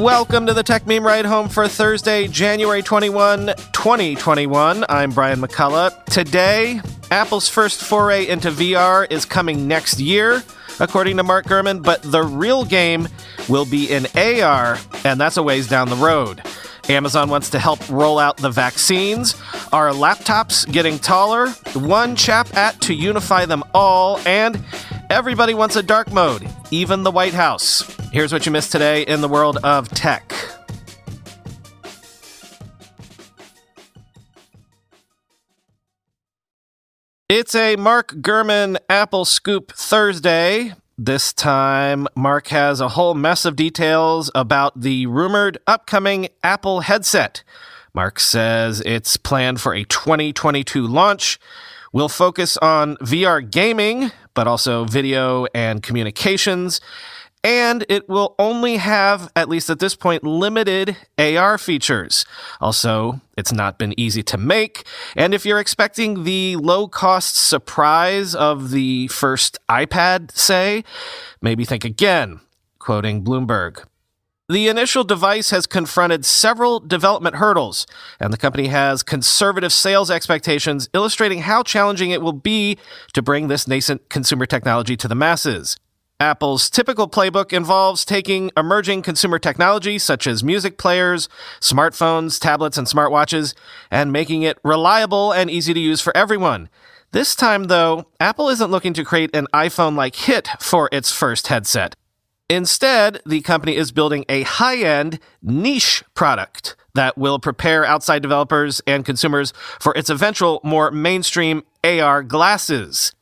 Welcome to the Tech Meme Ride Home for Thursday, January 21, 2021. I'm Brian McCullough. Today, Apple's first foray into VR is coming next year, according to Mark Gurman, but the real game will be in AR, and that's a ways down the road. Amazon wants to help roll out the vaccines. Are laptops getting taller? One chat app to unify them all, and everybody wants a dark mode, even the White House. Here's what you missed today in the world of tech. It's a Mark Gurman Apple Scoop Thursday. This time, Mark has a whole mess of details about the rumored upcoming Apple headset. Mark says it's planned for a 2022 launch. We'll focus on VR gaming, but also video and communications. And it will only have, at least at this point, limited AR features. Also, it's not been easy to make. And if you're expecting the low-cost surprise of the first iPad, say, maybe think again, quoting Bloomberg. The initial device has confronted several development hurdles, and the company has conservative sales expectations, illustrating how challenging it will be to bring this nascent consumer technology to the masses. Apple's typical playbook involves taking emerging consumer technology such as music players, smartphones, tablets, and smartwatches, and making it reliable and easy to use for everyone. This time, though, Apple isn't looking to create an iPhone-like hit for its first headset. Instead, the company is building a high-end, niche product that will prepare outside developers and consumers for its eventual, more mainstream AR glasses.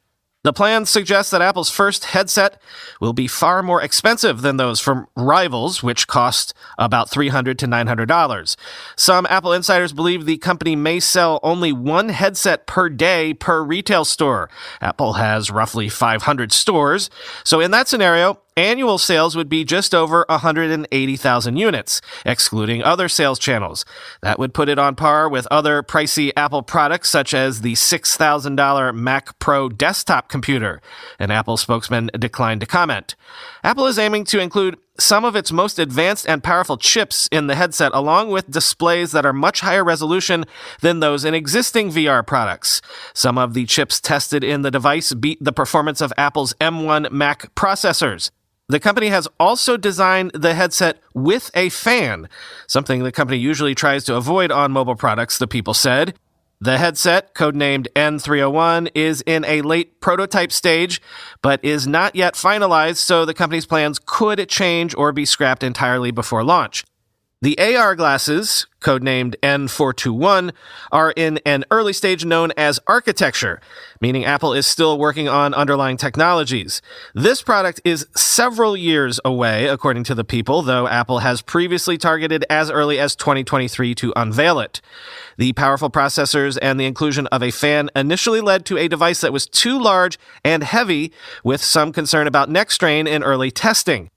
The plan suggests that Apple's first headset will be far more expensive than those from rivals, which cost about $300 to $900. Some Apple insiders believe the company may sell only one headset per day per retail store. Apple has roughly 500 stores, so in that scenario, annual sales would be just over 180,000 units, excluding other sales channels. That would put it on par with other pricey Apple products, such as the $6,000 Mac Pro desktop computer. An Apple spokesman declined to comment. Apple is aiming to include some of its most advanced and powerful chips in the headset, along with displays that are much higher resolution than those in existing VR products. Some of the chips tested in the device beat the performance of Apple's M1 Mac processors. The company has also designed the headset with a fan, something the company usually tries to avoid on mobile products, the people said. The headset, codenamed N301, is in a late prototype stage, but is not yet finalized, so the company's plans could change or be scrapped entirely before launch. The AR glasses, codenamed N421, are in an early stage known as architecture, meaning Apple is still working on underlying technologies. This product is several years away, according to the people, though Apple has previously targeted as early as 2023 to unveil it. The powerful processors and the inclusion of a fan initially led to a device that was too large and heavy, with some concern about neck strain in early testing.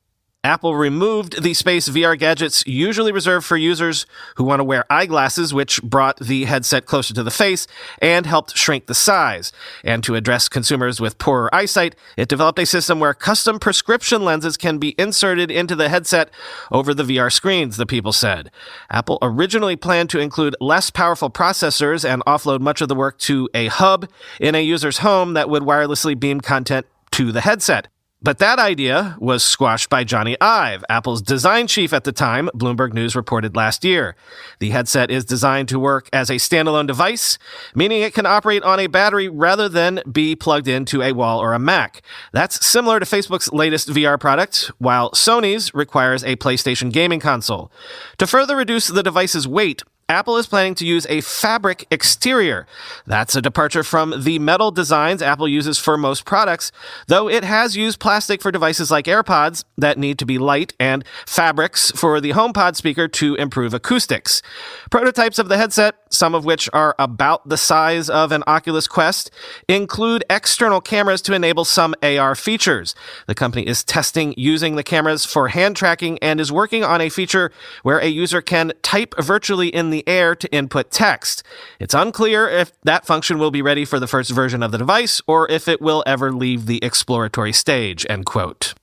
Apple removed the space VR gadgets usually reserved for users who want to wear eyeglasses, which brought the headset closer to the face and helped shrink the size. And to address consumers with poorer eyesight, it developed a system where custom prescription lenses can be inserted into the headset over the VR screens, the people said. Apple originally planned to include less powerful processors and offload much of the work to a hub in a user's home that would wirelessly beam content to the headset. But that idea was squashed by Johnny Ive, Apple's design chief at the time, Bloomberg News reported last year. The headset is designed to work as a standalone device, meaning it can operate on a battery rather than be plugged into a wall or a Mac. That's similar to Facebook's latest VR product, while Sony's requires a PlayStation gaming console. To further reduce the device's weight, Apple is planning to use a fabric exterior. That's a departure from the metal designs Apple uses for most products, though it has used plastic for devices like AirPods that need to be light and fabrics for the HomePod speaker to improve acoustics. Prototypes of the headset, some of which are about the size of an Oculus Quest, include external cameras to enable some AR features. The company is testing using the cameras for hand tracking and is working on a feature where a user can type virtually in the air to input text. It's unclear if that function will be ready for the first version of the device or if it will ever leave the exploratory stage, end quote.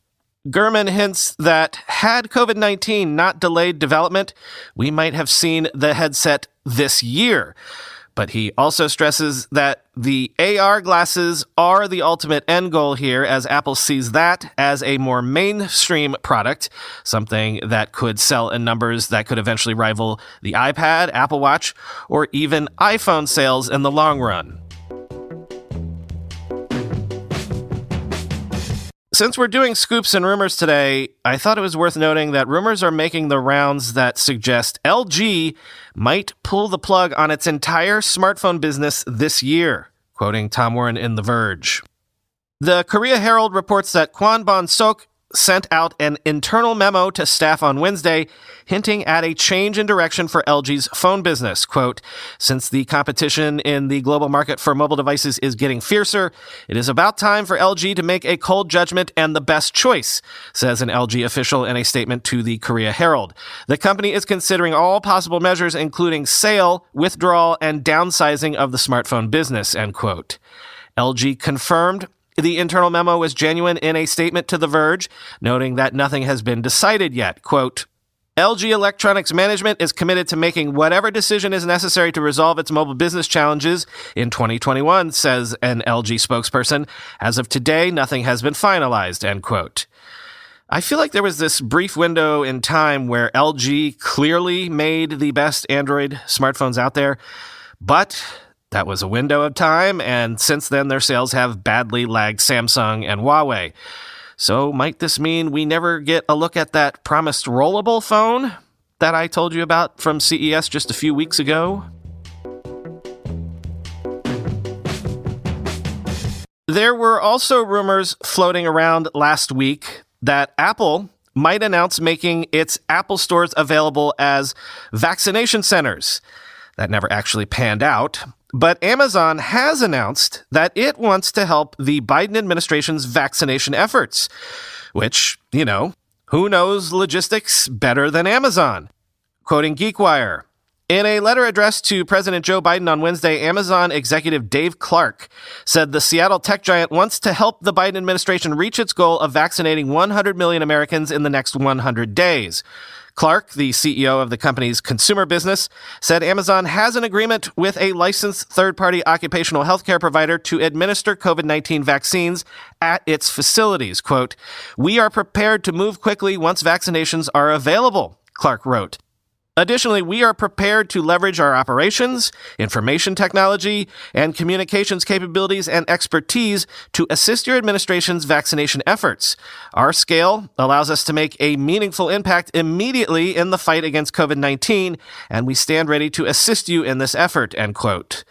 Gurman hints that had COVID-19 not delayed development, we might have seen the headset this year. But he also stresses that the AR glasses are the ultimate end goal here, as Apple sees that as a more mainstream product, something that could sell in numbers that could eventually rival the iPad, Apple Watch, or even iPhone sales in the long run. Since we're doing scoops and rumors today, I thought it was worth noting that rumors are making the rounds that suggest LG might pull the plug on its entire smartphone business this year, quoting Tom Warren in The Verge. The Korea Herald reports that Kwon Bon-sok sent out an internal memo to staff on Wednesday, hinting at a change in direction for LG's phone business. Quote, "Since the competition in the global market for mobile devices is getting fiercer, it is about time for LG to make a cold judgment and the best choice," says an LG official in a statement to the Korea Herald. The company is considering all possible measures, including sale, withdrawal, and downsizing of the smartphone business, end quote. LG confirmed the internal memo was genuine in a statement to The Verge, noting that nothing has been decided yet. Quote, "LG Electronics management is committed to making whatever decision is necessary to resolve its mobile business challenges in 2021, says an LG spokesperson. As of today, nothing has been finalized," end quote. I feel like there was this brief window in time where LG clearly made the best Android smartphones out there, but that was a window of time, and since then their sales have badly lagged Samsung and Huawei. So might this mean we never get a look at that promised rollable phone that I told you about from CES just a few weeks ago? There were also rumors floating around last week that Apple might announce making its Apple stores available as vaccination centers. That never actually panned out. But Amazon has announced that it wants to help the Biden administration's vaccination efforts, which, who knows logistics better than Amazon? Quoting GeekWire, in a letter addressed to President Joe Biden on Wednesday, Amazon executive Dave Clark said the Seattle tech giant wants to help the Biden administration reach its goal of vaccinating 100 million Americans in the next 100 days. Clark, the CEO of the company's consumer business, said Amazon has an agreement with a licensed third-party occupational healthcare provider to administer COVID-19 vaccines at its facilities. Quote, "We are prepared to move quickly once vaccinations are available," Clark wrote. Additionally, we are prepared to leverage our operations, information technology, and communications capabilities and expertise to assist your administration's vaccination efforts. Our scale allows us to make a meaningful impact immediately in the fight against COVID-19, and we stand ready to assist you in this effort, end quote.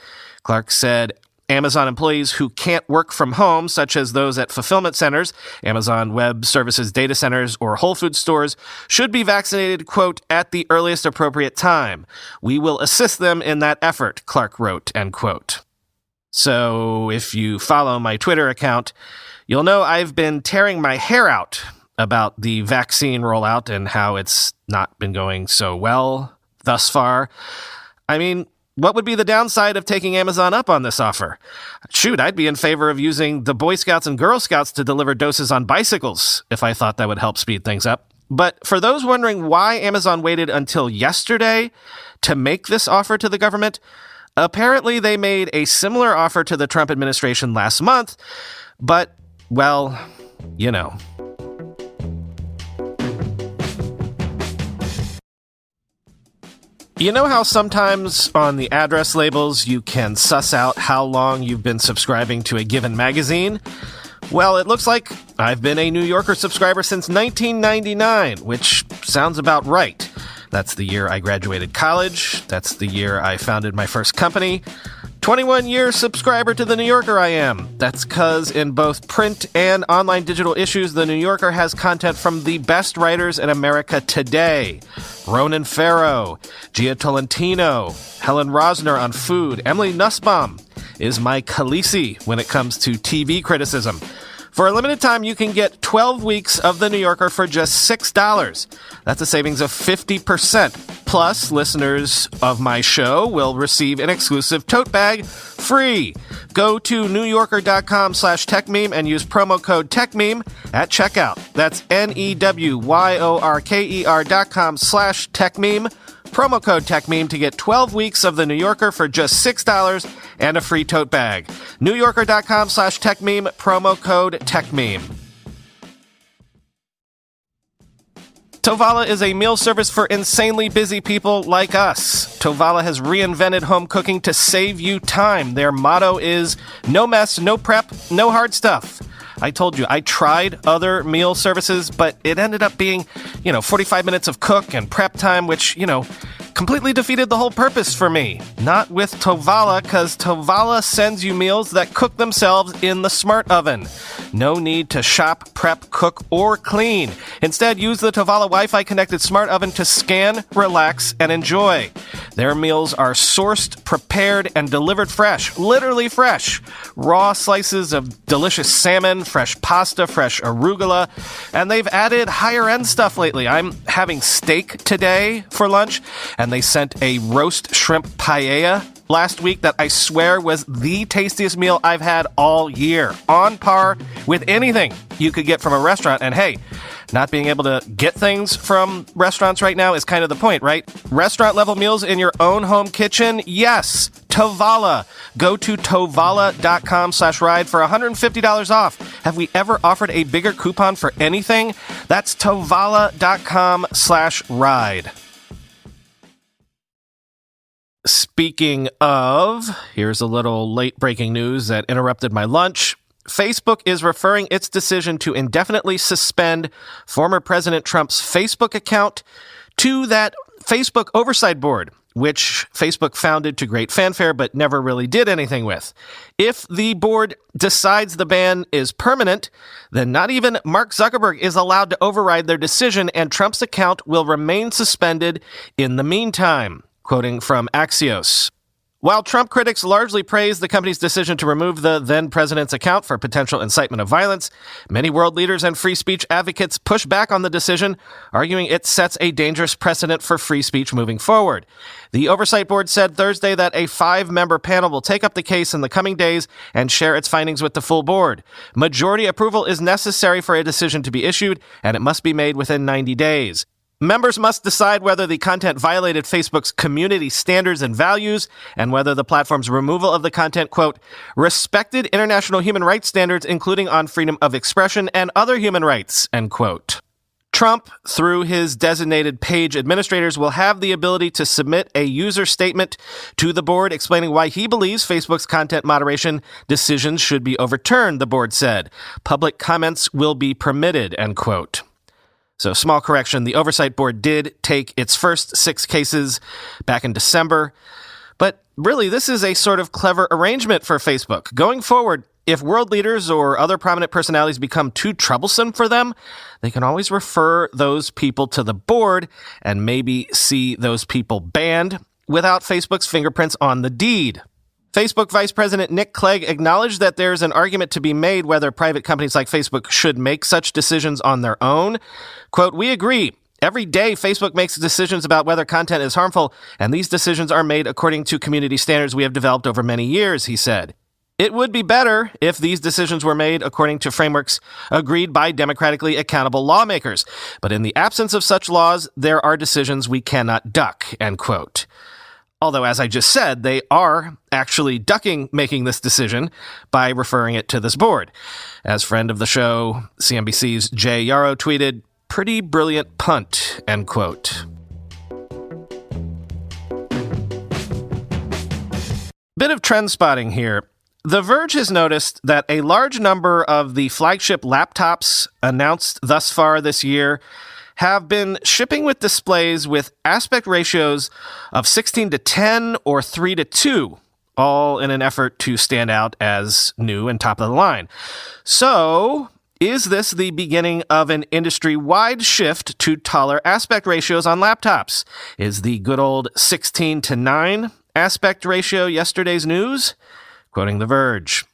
Clark said, Amazon employees who can't work from home, such as those at fulfillment centers, Amazon Web Services data centers, or Whole Foods stores, should be vaccinated, quote, "at the earliest appropriate time. We will assist them in that effort," Clark wrote, end quote. So if you follow my Twitter account, you'll know I've been tearing my hair out about the vaccine rollout and how it's not been going so well thus far. I mean, what would be the downside of taking Amazon up on this offer? Shoot, I'd be in favor of using the Boy Scouts and Girl Scouts to deliver doses on bicycles if I thought that would help speed things up. But for those wondering why Amazon waited until yesterday to make this offer to the government, apparently they made a similar offer to the Trump administration last month, but, well, You know how sometimes on the address labels you can suss out how long you've been subscribing to a given magazine? Well, it looks like I've been a New Yorker subscriber since 1999, which sounds about right. That's the year I graduated college. That's the year I founded my first company. 21-year subscriber to The New Yorker I am. That's because in both print and online digital issues, The New Yorker has content from the best writers in America today. Ronan Farrow, Gia Tolentino, Helen Rosner on food, Emily Nussbaum is my Khaleesi when it comes to TV criticism. For a limited time, you can get 12 weeks of The New Yorker for just $6. That's a savings of 50%. Plus, listeners of my show will receive an exclusive tote bag free. Go to newyorker.com/techmeme and use promo code techmeme at checkout. That's NEWYORKER.com/techmeme. Promo code TechMeme to get 12 weeks of The New Yorker for just $6 and a free tote bag. NewYorker.com/TechMeme, promo code TechMeme. Tovala is a meal service for insanely busy people like us. Tovala has reinvented home cooking to save you time. Their motto is no mess, no prep, no hard stuff. I told you, I tried other meal services, but it ended up being, 45 minutes of cook and prep time, which, completely defeated the whole purpose for me. Not with Tovala, because Tovala sends you meals that cook themselves in the smart oven. No need to shop, prep, cook, or clean. Instead, use the Tovala Wi-Fi connected smart oven to scan, relax, and enjoy. Their meals are sourced, prepared, and delivered fresh. Literally fresh. Raw slices of delicious salmon, fresh pasta, fresh arugula, and they've added higher-end stuff lately. I'm having steak today for lunch, and they sent a roast shrimp paella last week that I swear was the tastiest meal I've had all year. On par with anything you could get from a restaurant. And hey, not being able to get things from restaurants right now is kind of the point, right? Restaurant-level meals in your own home kitchen? Yes. Tovala. Go to tovala.com/ride for $150 off. Have we ever offered a bigger coupon for anything? That's tovala.com/ride. Speaking of, here's a little late-breaking news that interrupted my lunch. Facebook is referring its decision to indefinitely suspend former President Trump's Facebook account to that Facebook Oversight Board, which Facebook founded to great fanfare but never really did anything with. If the board decides the ban is permanent, then not even Mark Zuckerberg is allowed to override their decision, and Trump's account will remain suspended in the meantime. Quoting from Axios. While Trump critics largely praised the company's decision to remove the then-president's account for potential incitement of violence, many world leaders and free speech advocates push back on the decision, arguing it sets a dangerous precedent for free speech moving forward. The Oversight Board said Thursday that a 5-member panel will take up the case in the coming days and share its findings with the full board. Majority approval is necessary for a decision to be issued, and it must be made within 90 days. Members must decide whether the content violated Facebook's community standards and values, and whether the platform's removal of the content, quote, respected international human rights standards, including on freedom of expression and other human rights, end quote. Trump, through his designated page administrators, will have the ability to submit a user statement to the board explaining why he believes Facebook's content moderation decisions should be overturned, the board said. Public comments will be permitted, end quote. So, small correction, the Oversight Board did take its first 6 cases back in December. But really, this is a sort of clever arrangement for Facebook. Going forward, if world leaders or other prominent personalities become too troublesome for them, they can always refer those people to the board and maybe see those people banned without Facebook's fingerprints on the deed. Facebook Vice President Nick Clegg acknowledged that there's an argument to be made whether private companies like Facebook should make such decisions on their own. Quote, we agree. Every day, Facebook makes decisions about whether content is harmful, and these decisions are made according to community standards we have developed over many years, he said. It would be better if these decisions were made according to frameworks agreed by democratically accountable lawmakers. But in the absence of such laws, there are decisions we cannot duck, end quote. Although, as I just said, they are actually ducking making this decision by referring it to this board. As friend of the show, CNBC's Jay Yarrow tweeted, pretty brilliant punt, end quote. Bit of trend spotting here. The Verge has noticed that a large number of the flagship laptops announced thus far this year have been shipping with displays with aspect ratios of 16:10 or 3:2, all in an effort to stand out as new and top of the line. So, is this the beginning of an industry-wide shift to taller aspect ratios on laptops? Is the good old 16:9 aspect ratio yesterday's news? Quoting The Verge.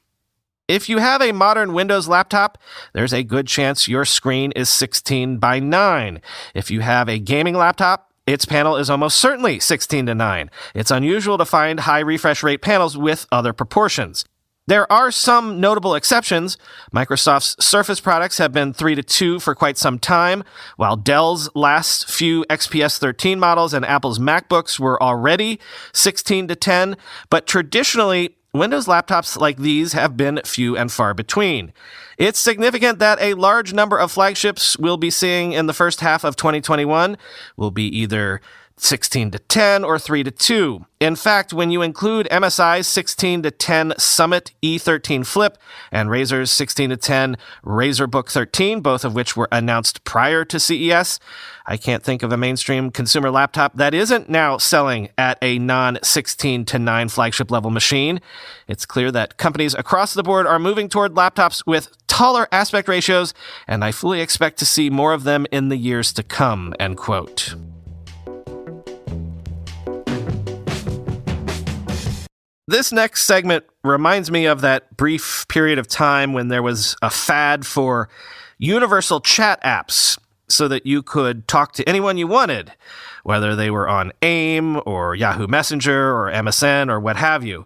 If you have a modern Windows laptop, there's a good chance your screen is 16 by 9. If you have a gaming laptop, its panel is almost certainly 16 to 9. It's unusual to find high refresh rate panels with other proportions. There are some notable exceptions. Microsoft's Surface products have been 3 to 2 for quite some time, while Dell's last few XPS 13 models and Apple's MacBooks were already 16 to 10, but traditionally, Windows laptops like these have been few and far between. It's significant that a large number of flagships we'll be seeing in the first half of 2021 will be either 16 to 10 or 3 to 2. In fact, when you include MSI's 16 to 10 Summit E13 Flip and Razer's 16 to 10 Razerbook 13, both of which were announced prior to CES, I can't think of a mainstream consumer laptop that isn't now selling at a non-16 to 9 flagship level machine. It's clear that companies across the board are moving toward laptops with taller aspect ratios, and I fully expect to see more of them in the years to come, end quote. This next segment reminds me of that brief period of time when there was a fad for universal chat apps so that you could talk to anyone you wanted, whether they were on AIM or Yahoo Messenger or MSN or what have you.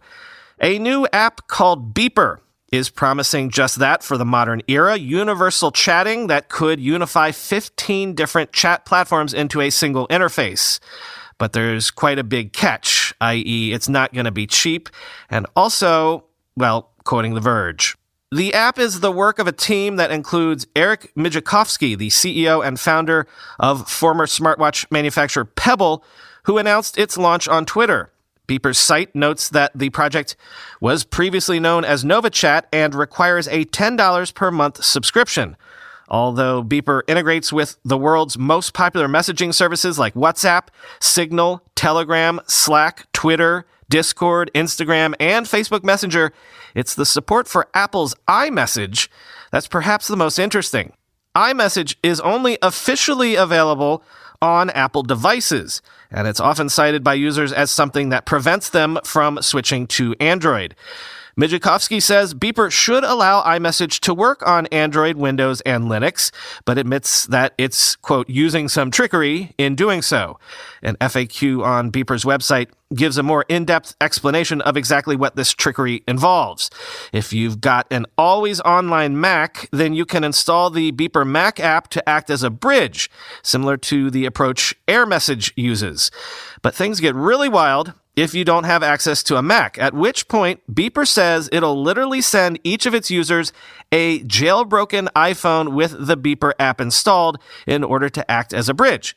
A new app called Beeper is promising just that for the modern era, universal chatting that could unify 15 different chat platforms into a single interface. But there's quite a big catch, i.e. it's not going to be cheap, and also, well, quoting The Verge. The app is the work of a team that includes Eric Mijakovsky, the CEO and founder of former smartwatch manufacturer Pebble, who announced its launch on Twitter. Beeper's site notes that the project was previously known as NovaChat and requires a $10 per month subscription. Although Beeper integrates with the world's most popular messaging services like WhatsApp, Signal, Telegram, Slack, Twitter, Discord, Instagram, and Facebook Messenger, it's the support for Apple's iMessage that's perhaps the most interesting. iMessage is only officially available on Apple devices, and it's often cited by users as something that prevents them from switching to Android. Mijakovsky says Beeper should allow iMessage to work on Android, Windows, and Linux, but admits that it's, quote, using some trickery in doing so. An FAQ on Beeper's website gives a more in-depth explanation of exactly what this trickery involves. If you've got an always online Mac, then you can install the Beeper Mac app to act as a bridge, similar to the approach AirMessage uses. But things get really wild if you don't have access to a Mac, at which point Beeper says it'll literally send each of its users a jailbroken iPhone with the Beeper app installed in order to act as a bridge.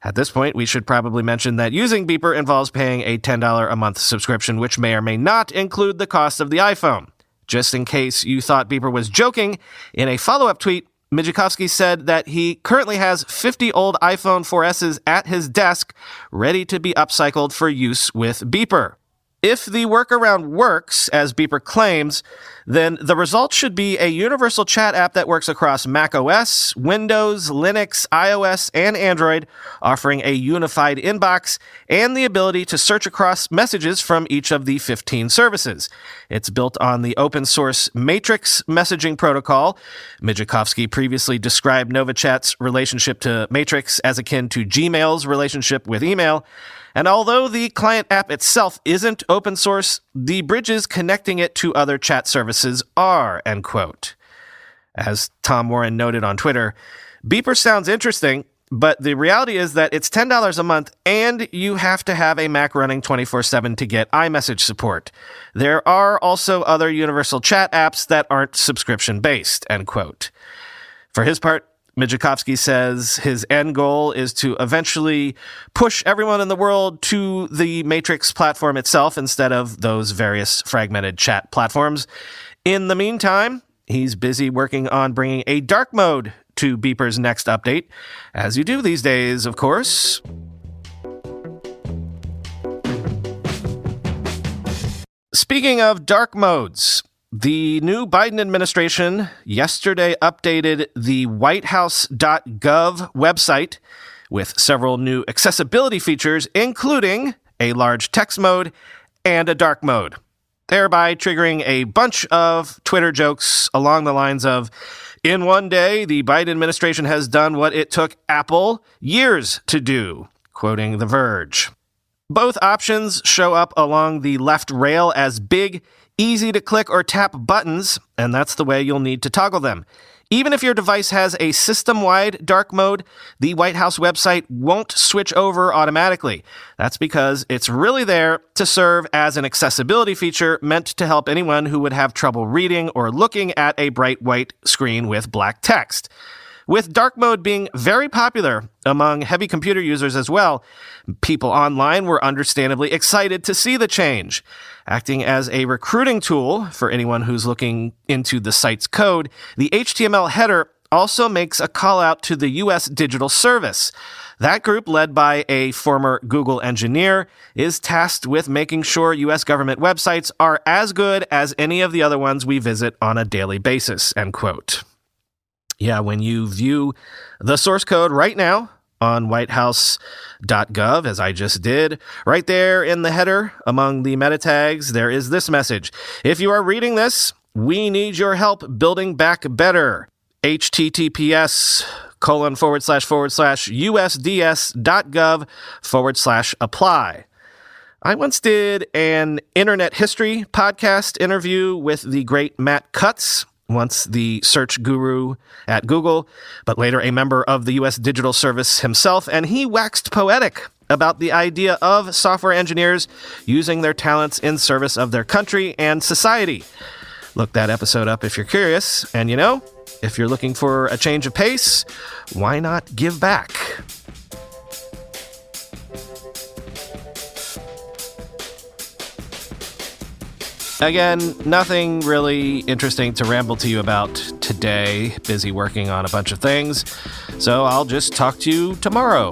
At this point, we should probably mention that using Beeper involves paying a $10 a month subscription, which may or may not include the cost of the iPhone. Just in case you thought Beeper was joking, in a follow-up tweet, Mijakovsky said that he currently has 50 old iPhone 4Ss at his desk ready to be upcycled for use with Beeper. If the workaround works, as Beeper claims, then the result should be a universal chat app that works across macOS, Windows, Linux, iOS, and Android, offering a unified inbox and the ability to search across messages from each of the 15 services. It's built on the open-source Matrix messaging protocol. Mijakovsky previously described NovaChat's relationship to Matrix as akin to Gmail's relationship with email. And although the client app itself isn't open source, the bridges connecting it to other chat services are, end quote. As Tom Warren noted on Twitter, Beeper sounds interesting, but the reality is that it's $10 a month and you have to have a Mac running 24/7 to get iMessage support. There are also other universal chat apps that aren't subscription-based, end quote. For his part, Mijakovsky says his end goal is to eventually push everyone in the world to the Matrix platform itself instead of those various fragmented chat platforms. In the meantime, he's busy working on bringing a dark mode to Beeper's next update, as you do these days, of course. Speaking of dark modes, the new Biden administration yesterday updated the whitehouse.gov website with several new accessibility features, including a large text mode and a dark mode. thereby triggering a bunch of Twitter jokes along the lines of, "In one day, the Biden administration has done what it took Apple years to do," quoting The Verge. Both options show up along the left rail as big, easy-to-click or tap buttons, and that's the way you'll need to toggle them. Even if your device has a system-wide dark mode, the White House website won't switch over automatically. That's because it's really there to serve as an accessibility feature meant to help anyone who would have trouble reading or looking at a bright white screen with black text. With dark mode being very popular among heavy computer users as well, people online were understandably excited to see the change. Acting as a recruiting tool for anyone who's looking into the site's code, the HTML header also makes a call out to the U.S. Digital Service. That group, led by a former Google engineer, is tasked with making sure U.S. government websites are as good as any of the other ones we visit on a daily basis, end quote. Yeah, when you view the source code right now on whitehouse.gov, as I just did, right there in the header among the meta tags, there is this message. If you are reading this, we need your help building back better. https://usds.gov/apply. I once did an internet history podcast interview with the great Matt Cutts, once the search guru at Google, but later a member of the U.S. Digital Service himself, and he waxed poetic about the idea of software engineers using their talents in service of their country and society. Look that episode up if you're curious, and if you're looking for a change of pace, why not give back? Again, nothing really interesting to ramble to you about today. Busy working on a bunch of things. So I'll just talk to you tomorrow.